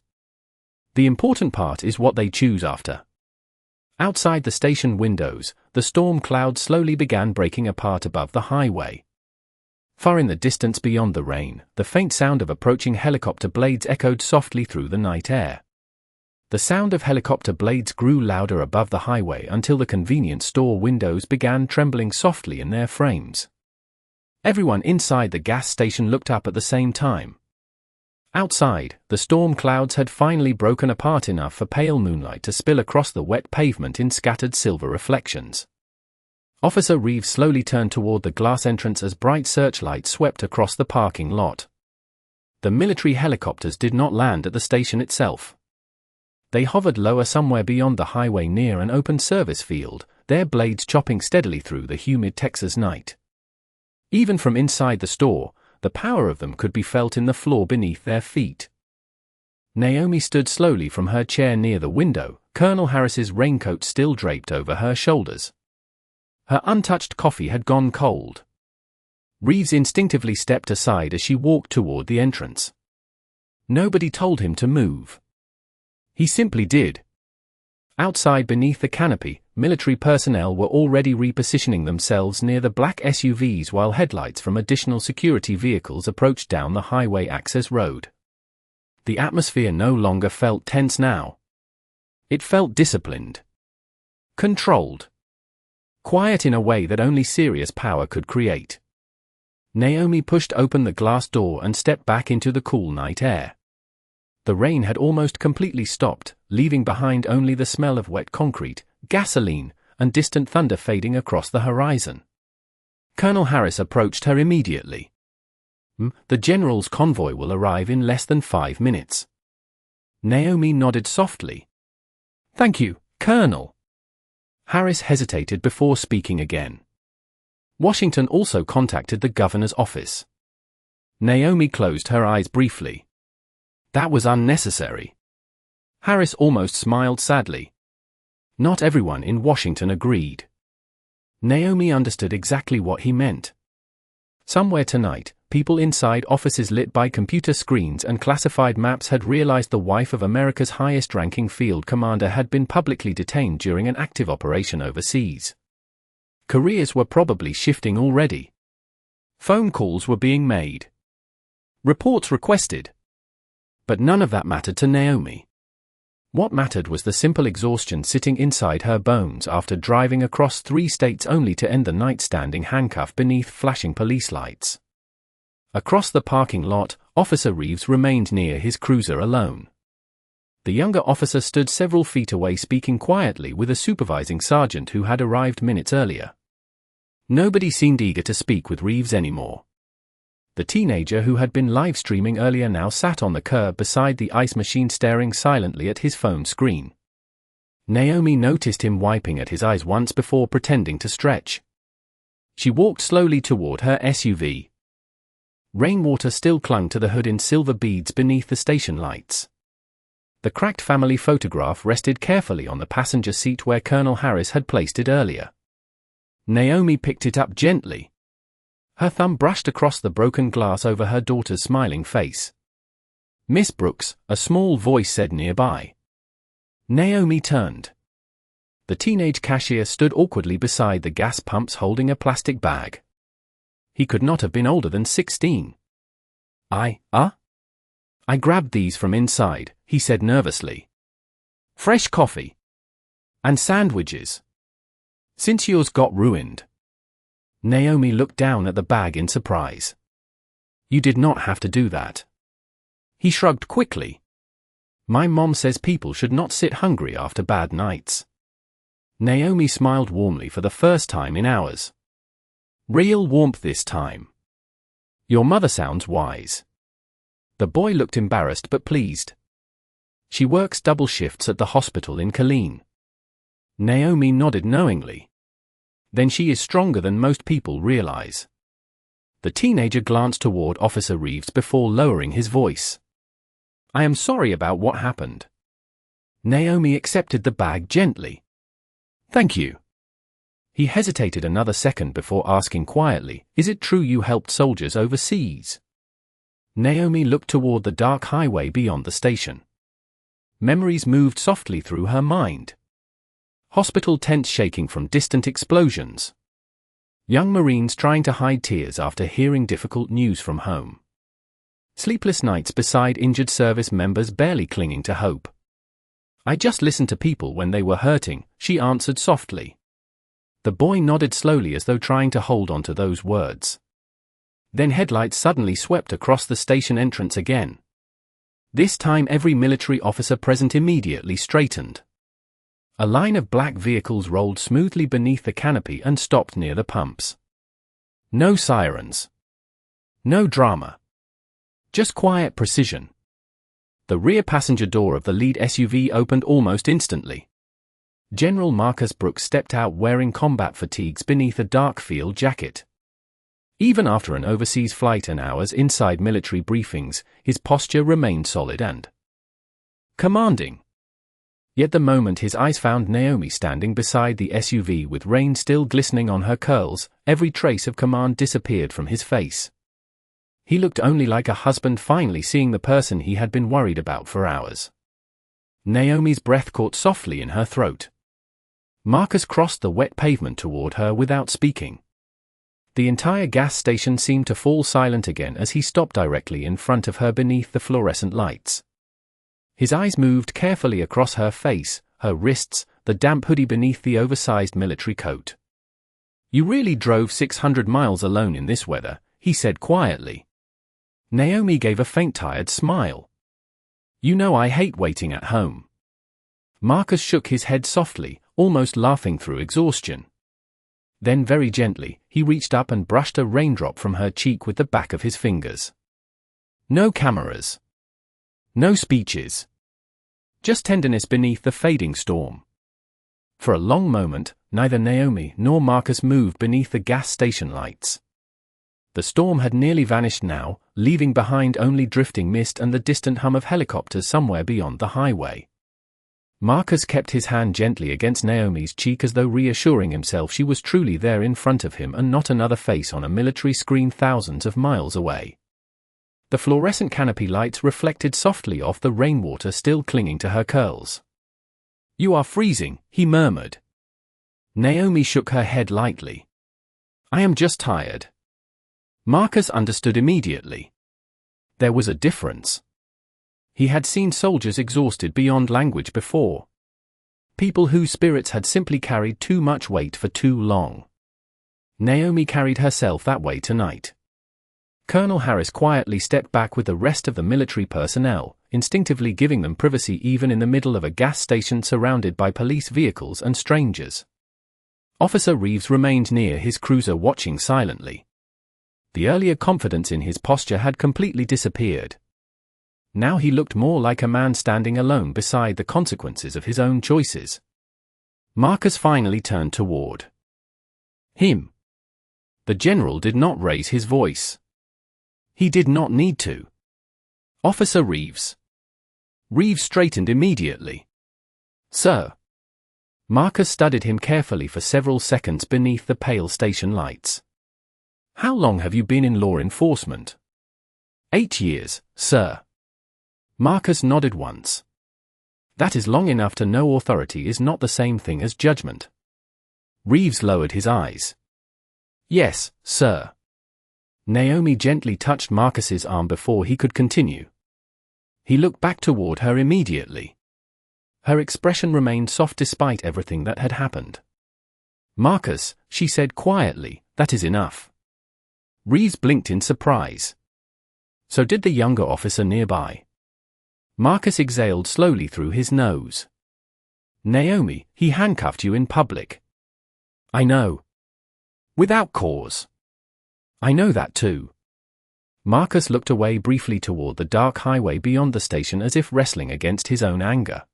A: The important part is what they choose after." Outside the station windows, the storm cloud slowly began breaking apart above the highway. Far in the distance beyond the rain, the faint sound of approaching helicopter blades echoed softly through the night air. The sound of helicopter blades grew louder above the highway until the convenience store windows began trembling softly in their frames. Everyone inside the gas station looked up at the same time. Outside, the storm clouds had finally broken apart enough for pale moonlight to spill across the wet pavement in scattered silver reflections. Officer Reeves slowly turned toward the glass entrance as bright searchlights swept across the parking lot. The military helicopters did not land at the station itself. They hovered lower somewhere beyond the highway near an open service field, their blades chopping steadily through the humid Texas night. Even from inside the store, the power of them could be felt in the floor beneath their feet. Naomi stood slowly from her chair near the window, Colonel Harris's raincoat still draped over her shoulders. Her untouched coffee had gone cold. Reeves instinctively stepped aside as she walked toward the entrance. Nobody told him to move. He simply did. Outside beneath the canopy, military personnel were already repositioning themselves near the black SUVs while headlights from additional security vehicles approached down the highway access road. The atmosphere no longer felt tense now. It felt disciplined. Controlled. Quiet in a way that only serious power could create. Naomi pushed open the glass door and stepped back into the cool night air. The rain had almost completely stopped, leaving behind only the smell of wet concrete, gasoline, and distant thunder fading across the horizon. Colonel Harris approached her immediately. The general's convoy will arrive in less than 5 minutes. Naomi nodded softly. Thank you, Colonel. Harris hesitated before speaking again. Washington also contacted the governor's office. Naomi closed her eyes briefly. That was unnecessary. Harris almost smiled sadly. Not everyone in Washington agreed. Naomi understood exactly what he meant. Somewhere tonight, people inside offices lit by computer screens and classified maps had realized the wife of America's highest-ranking field commander had been publicly detained during an active operation overseas. Careers were probably shifting already. Phone calls were being made. Reports requested. But none of that mattered to Naomi. What mattered was the simple exhaustion sitting inside her bones after driving across 3 states only to end the night standing handcuffed beneath flashing police lights. Across the parking lot, Officer Reeves remained near his cruiser alone. The younger officer stood several feet away speaking quietly with a supervising sergeant who had arrived minutes earlier. Nobody seemed eager to speak with Reeves anymore. The teenager who had been live-streaming earlier now sat on the curb beside the ice machine staring silently at his phone screen. Naomi noticed him wiping at his eyes once before pretending to stretch. She walked slowly toward her SUV. Rainwater still clung to the hood in silver beads beneath the station lights. The cracked family photograph rested carefully on the passenger seat where Colonel Harris had placed it earlier. Naomi picked it up gently. Her thumb brushed across the broken glass over her daughter's smiling face. "Miss Brooks," a small voice said nearby. Naomi turned. The teenage cashier stood awkwardly beside the gas pumps holding a plastic bag. He could not have been older than 16. I grabbed these from inside," he said nervously. "Fresh coffee. And sandwiches. Since yours got ruined." Naomi looked down at the bag in surprise. "You did not have to do that." He shrugged quickly. "My mom says people should not sit hungry after bad nights." Naomi smiled warmly for the first time in hours. Real warmth this time. "Your mother sounds wise." The boy looked embarrassed but pleased. "She works double shifts at the hospital in Killeen." Naomi nodded knowingly. "Then she is stronger than most people realize." The teenager glanced toward Officer Reeves before lowering his voice. "I am sorry about what happened." Naomi accepted the bag gently. "Thank you." He hesitated another second before asking quietly, "Is it true you helped soldiers overseas?" Naomi looked toward the dark highway beyond the station. Memories moved softly through her mind. Hospital tents shaking from distant explosions. Young Marines trying to hide tears after hearing difficult news from home. Sleepless nights beside injured service members barely clinging to hope. "I just listened to people when they were hurting," she answered softly. The boy nodded slowly as though trying to hold on to those words. Then headlights suddenly swept across the station entrance again. This time every military officer present immediately straightened. A line of black vehicles rolled smoothly beneath the canopy and stopped near the pumps. No sirens. No drama. Just quiet precision. The rear passenger door of the lead SUV opened almost instantly. General Marcus Brooks stepped out wearing combat fatigues beneath a dark field jacket. Even after an overseas flight and hours inside military briefings, his posture remained solid and commanding. Yet the moment his eyes found Naomi standing beside the SUV with rain still glistening on her curls, every trace of command disappeared from his face. He looked only like a husband finally seeing the person he had been worried about for hours. Naomi's breath caught softly in her throat. Marcus crossed the wet pavement toward her without speaking. The entire gas station seemed to fall silent again as he stopped directly in front of her beneath the fluorescent lights. His eyes moved carefully across her face, her wrists, the damp hoodie beneath the oversized military coat. "You really drove 600 miles alone in this weather," he said quietly. Naomi gave a faint tired smile. "You know I hate waiting at home." Marcus shook his head softly, almost laughing through exhaustion. Then very gently, he reached up and brushed a raindrop from her cheek with the back of his fingers. No cameras. No speeches. Just tenderness beneath the fading storm. For a long moment, neither Naomi nor Marcus moved beneath the gas station lights. The storm had nearly vanished now, leaving behind only drifting mist and the distant hum of helicopters somewhere beyond the highway. Marcus kept his hand gently against Naomi's cheek as though reassuring himself she was truly there in front of him and not another face on a military screen thousands of miles away. The fluorescent canopy lights reflected softly off the rainwater still clinging to her curls. "You are freezing," he murmured. Naomi shook her head lightly. "I am just tired." Marcus understood immediately. There was a difference. He had seen soldiers exhausted beyond language before. People whose spirits had simply carried too much weight for too long. Naomi carried herself that way tonight. Colonel Harris quietly stepped back with the rest of the military personnel, instinctively giving them privacy even in the middle of a gas station surrounded by police vehicles and strangers. Officer Reeves remained near his cruiser watching silently. The earlier confidence in his posture had completely disappeared. Now he looked more like a man standing alone beside the consequences of his own choices. Marcus finally turned toward him. The general did not raise his voice. He did not need to. "Officer Reeves." Reeves straightened immediately. "Sir." Marcus studied him carefully for several seconds beneath the pale station lights. "How long have you been in law enforcement?" 8 years, sir." Marcus nodded once. "That is long enough to know authority is not the same thing as judgment." Reeves lowered his eyes. "Yes, sir." Naomi gently touched Marcus's arm before he could continue. He looked back toward her immediately. Her expression remained soft despite everything that had happened. "Marcus," she said quietly, "that is enough." Reeves blinked in surprise. So did the younger officer nearby. Marcus exhaled slowly through his nose. "Naomi, he handcuffed you in public." "I know." "Without cause." "I know that too." Marcus looked away briefly toward the dark highway beyond the station as if wrestling against his own anger.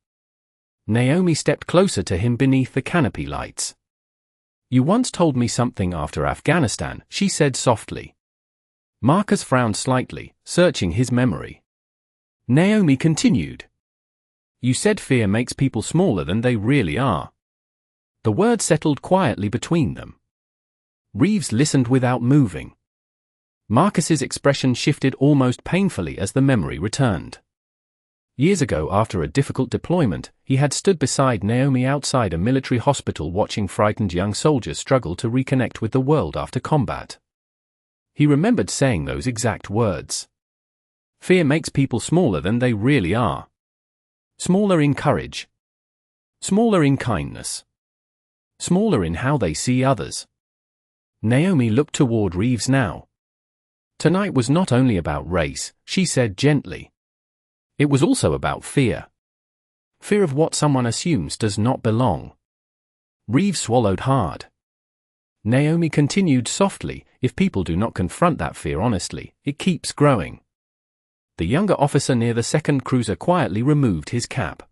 A: Naomi stepped closer to him beneath the canopy lights. "You once told me something after Afghanistan," she said softly. Marcus frowned slightly, searching his memory. Naomi continued. "You said fear makes people smaller than they really are." The word settled quietly between them. Reeves listened without moving. Marcus's expression shifted almost painfully as the memory returned. Years ago, after a difficult deployment, he had stood beside Naomi outside a military hospital watching frightened young soldiers struggle to reconnect with the world after combat. He remembered saying those exact words. Fear makes people smaller than they really are. Smaller in courage. Smaller in kindness. Smaller in how they see others. Naomi looked toward Reeves now. Tonight was not only about race, she said gently. It was also about fear. Fear of what someone assumes does not belong. Reeves swallowed hard. Naomi continued softly, "If people do not confront that fear honestly, it keeps growing. The younger officer near the second cruiser quietly removed his cap.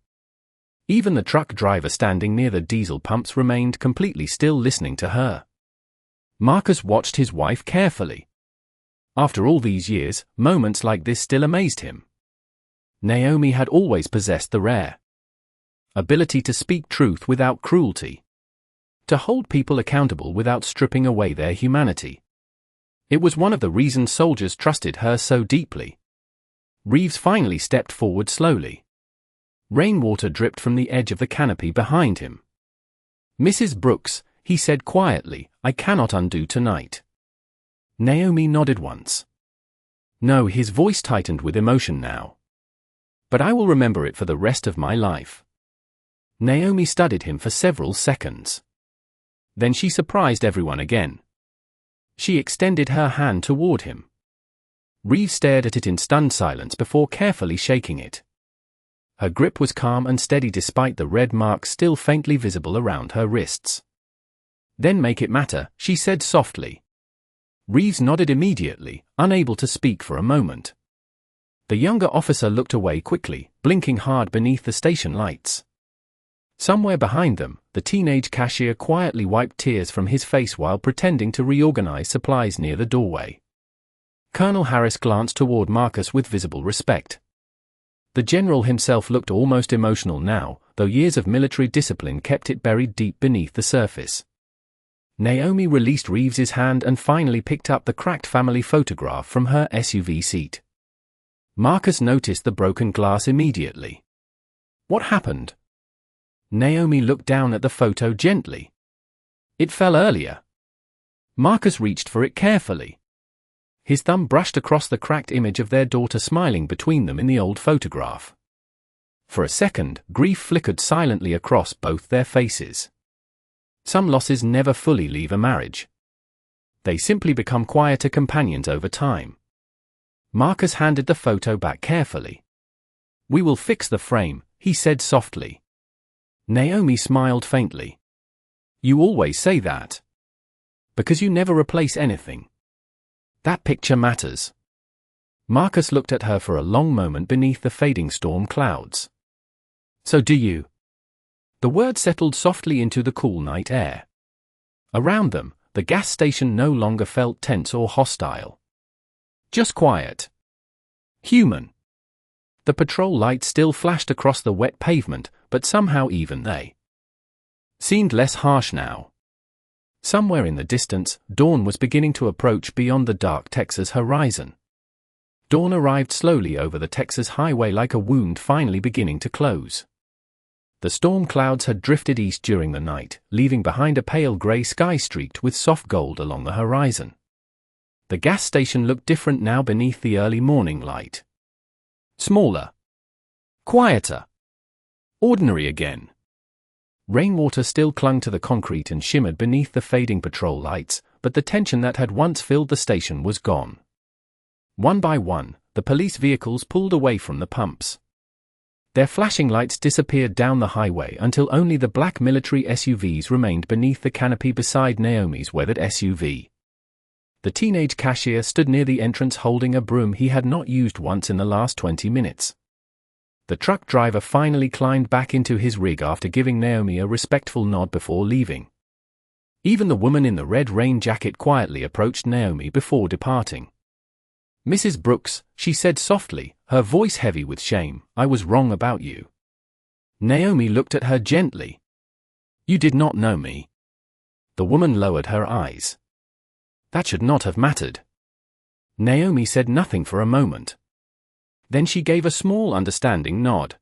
A: Even the truck driver standing near the diesel pumps remained completely still, listening to her. Marcus watched his wife carefully. After all these years, moments like this still amazed him. Naomi had always possessed the rare ability to speak truth without cruelty, to hold people accountable without stripping away their humanity. It was one of the reasons soldiers trusted her so deeply. Reeves finally stepped forward slowly. Rainwater dripped from the edge of the canopy behind him. "Mrs. Brooks," he said quietly, "I cannot undo tonight." Naomi nodded once. "No," his voice tightened with emotion now. "But I will remember it for the rest of my life." Naomi studied him for several seconds. Then she surprised everyone again. She extended her hand toward him. Reeves stared at it in stunned silence before carefully shaking it. Her grip was calm and steady despite the red marks still faintly visible around her wrists. "Then make it matter," she said softly. Reeves nodded immediately, unable to speak for a moment. The younger officer looked away quickly, blinking hard beneath the station lights. Somewhere behind them, the teenage cashier quietly wiped tears from his face while pretending to reorganize supplies near the doorway. Colonel Harris glanced toward Marcus with visible respect. The general himself looked almost emotional now, though years of military discipline kept it buried deep beneath the surface. Naomi released Reeves's hand and finally picked up the cracked family photograph from her SUV seat. Marcus noticed the broken glass immediately. "What happened?" Naomi looked down at the photo gently. "It fell earlier." Marcus reached for it carefully. His thumb brushed across the cracked image of their daughter smiling between them in the old photograph. For a second, grief flickered silently across both their faces. Some losses never fully leave a marriage. They simply become quieter companions over time. Marcus handed the photo back carefully. "We will fix the frame," he said softly. Naomi smiled faintly. "You always say that. Because you never replace anything. That picture matters." Marcus looked at her for a long moment beneath the fading storm clouds. "So do you?" The word settled softly into the cool night air. Around them, the gas station no longer felt tense or hostile. Just quiet. Human. The patrol lights still flashed across the wet pavement, but somehow even they seemed less harsh now. Somewhere in the distance, dawn was beginning to approach beyond the dark Texas horizon. Dawn arrived slowly over the Texas highway like a wound finally beginning to close. The storm clouds had drifted east during the night, leaving behind a pale gray sky streaked with soft gold along the horizon. The gas station looked different now beneath the early morning light. Smaller. Quieter. Ordinary again. Rainwater still clung to the concrete and shimmered beneath the fading patrol lights, but the tension that had once filled the station was gone. One by one, the police vehicles pulled away from the pumps. Their flashing lights disappeared down the highway until only the black military SUVs remained beneath the canopy beside Naomi's weathered SUV. The teenage cashier stood near the entrance holding a broom he had not used once in the last 20 minutes. The truck driver finally climbed back into his rig after giving Naomi a respectful nod before leaving. Even the woman in the red rain jacket quietly approached Naomi before departing. "Mrs. Brooks," she said softly, her voice heavy with shame, "I was wrong about you." Naomi looked at her gently. "You did not know me." The woman lowered her eyes. "That should not have mattered." Naomi said nothing for a moment. Then she gave a small understanding nod.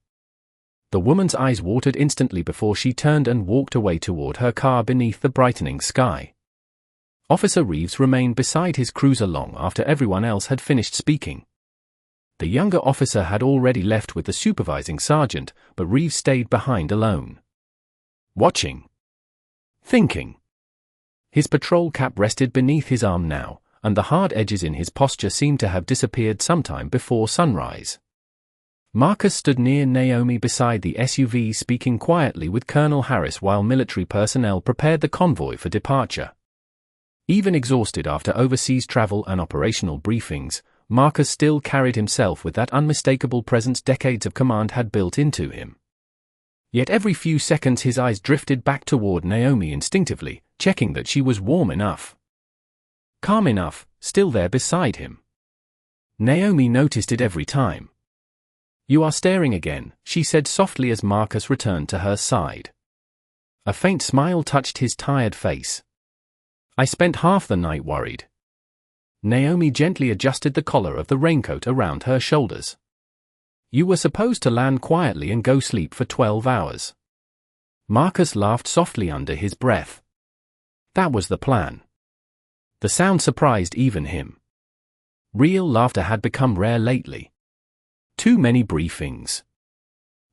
A: The woman's eyes watered instantly before she turned and walked away toward her car beneath the brightening sky. Officer Reeves remained beside his cruiser long after everyone else had finished speaking. The younger officer had already left with the supervising sergeant, but Reeves stayed behind alone. Watching. Thinking. His patrol cap rested beneath his arm now, and the hard edges in his posture seemed to have disappeared sometime before sunrise. Marcus stood near Naomi beside the SUV speaking quietly with Colonel Harris while military personnel prepared the convoy for departure. Even exhausted after overseas travel and operational briefings, Marcus still carried himself with that unmistakable presence decades of command had built into him. Yet every few seconds his eyes drifted back toward Naomi instinctively, checking that she was warm enough, calm enough, still there beside him. Naomi noticed it every time. "You are staring again," she said softly as Marcus returned to her side. A faint smile touched his tired face. "I spent half the night worried." Naomi gently adjusted the collar of the raincoat around her shoulders. "You were supposed to land quietly and go sleep for 12 hours. Marcus laughed softly under his breath. That was the plan. The sound surprised even him. Real laughter had become rare lately. Too many briefings.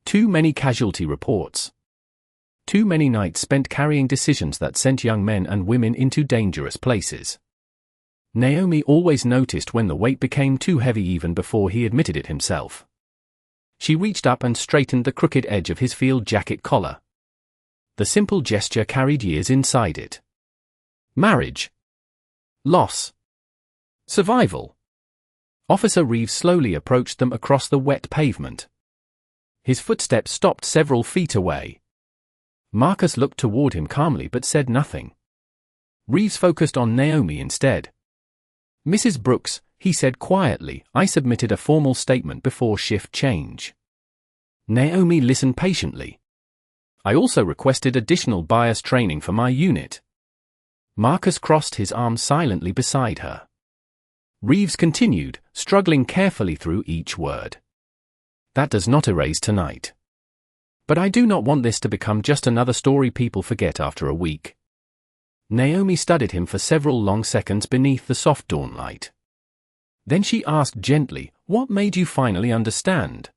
A: Too many casualty reports. Too many nights spent carrying decisions that sent young men and women into dangerous places. Naomi always noticed when the weight became too heavy even before he admitted it himself. She reached up and straightened the crooked edge of his field jacket collar. The simple gesture carried years inside it. Marriage. Loss. Survival. Officer Reeves slowly approached them across the wet pavement. His footsteps stopped several feet away. Marcus looked toward him calmly but said nothing. Reeves focused on Naomi instead. "Mrs. Brooks," he said quietly, "I submitted a formal statement before shift change." Naomi listened patiently. "I also requested additional bias training for my unit." Marcus crossed his arms silently beside her. Reeves continued, struggling carefully through each word. "That does not erase tonight. But I do not want this to become just another story people forget after a week." Naomi studied him for several long seconds beneath the soft dawn light. Then she asked gently, "What made you finally understand?"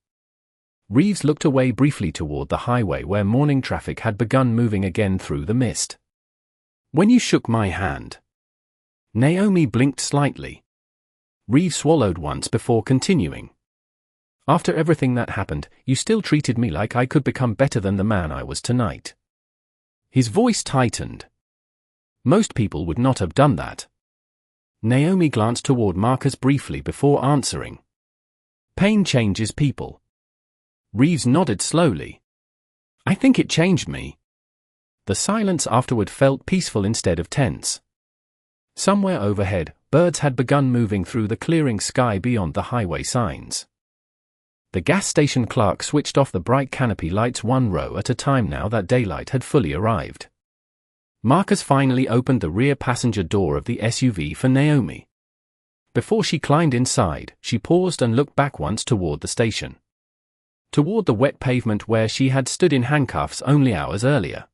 A: Reeves looked away briefly toward the highway where morning traffic had begun moving again through the mist. "When you shook my hand." Naomi blinked slightly. Reeves swallowed once before continuing. "After everything that happened, you still treated me like I could become better than the man I was tonight." His voice tightened. "Most people would not have done that." Naomi glanced toward Marcus briefly before answering. "Pain changes people." Reeves nodded slowly. "I think it changed me." The silence afterward felt peaceful instead of tense. Somewhere overhead, birds had begun moving through the clearing sky beyond the highway signs. The gas station clerk switched off the bright canopy lights one row at a time now that daylight had fully arrived. Marcus finally opened the rear passenger door of the SUV for Naomi. Before she climbed inside, she paused and looked back once toward the station. Toward the wet pavement where she had stood in handcuffs only hours earlier.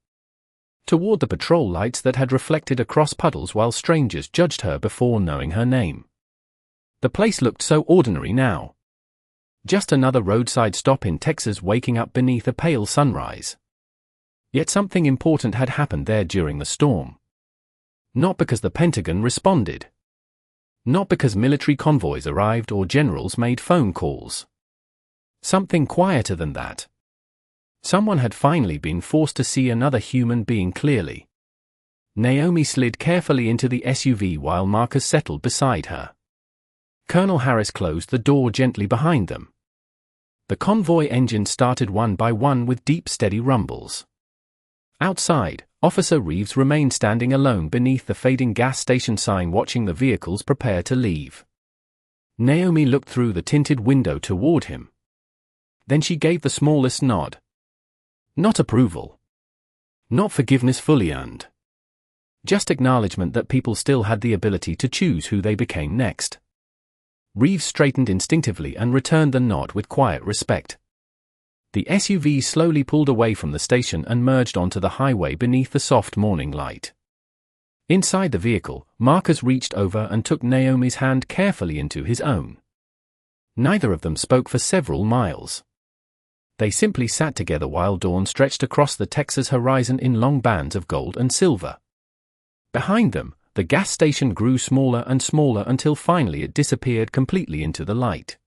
A: Toward the patrol lights that had reflected across puddles while strangers judged her before knowing her name. The place looked so ordinary now. Just another roadside stop in Texas waking up beneath a pale sunrise. Yet something important had happened there during the storm. Not because the Pentagon responded. Not because military convoys arrived or generals made phone calls. Something quieter than that. Someone had finally been forced to see another human being clearly. Naomi slid carefully into the SUV while Marcus settled beside her. Colonel Harris closed the door gently behind them. The convoy engines started one by one with deep, steady rumbles. Outside, Officer Reeves remained standing alone beneath the fading gas station sign watching the vehicles prepare to leave. Naomi looked through the tinted window toward him. Then she gave the smallest nod. Not approval. Not forgiveness fully earned. Just acknowledgement that people still had the ability to choose who they became next. Reeves straightened instinctively and returned the nod with quiet respect. The SUV slowly pulled away from the station and merged onto the highway beneath the soft morning light. Inside the vehicle, Marcus reached over and took Naomi's hand carefully into his own. Neither of them spoke for several miles. They simply sat together while dawn stretched across the Texas horizon in long bands of gold and silver. Behind them, the gas station grew smaller and smaller until finally it disappeared completely into the light.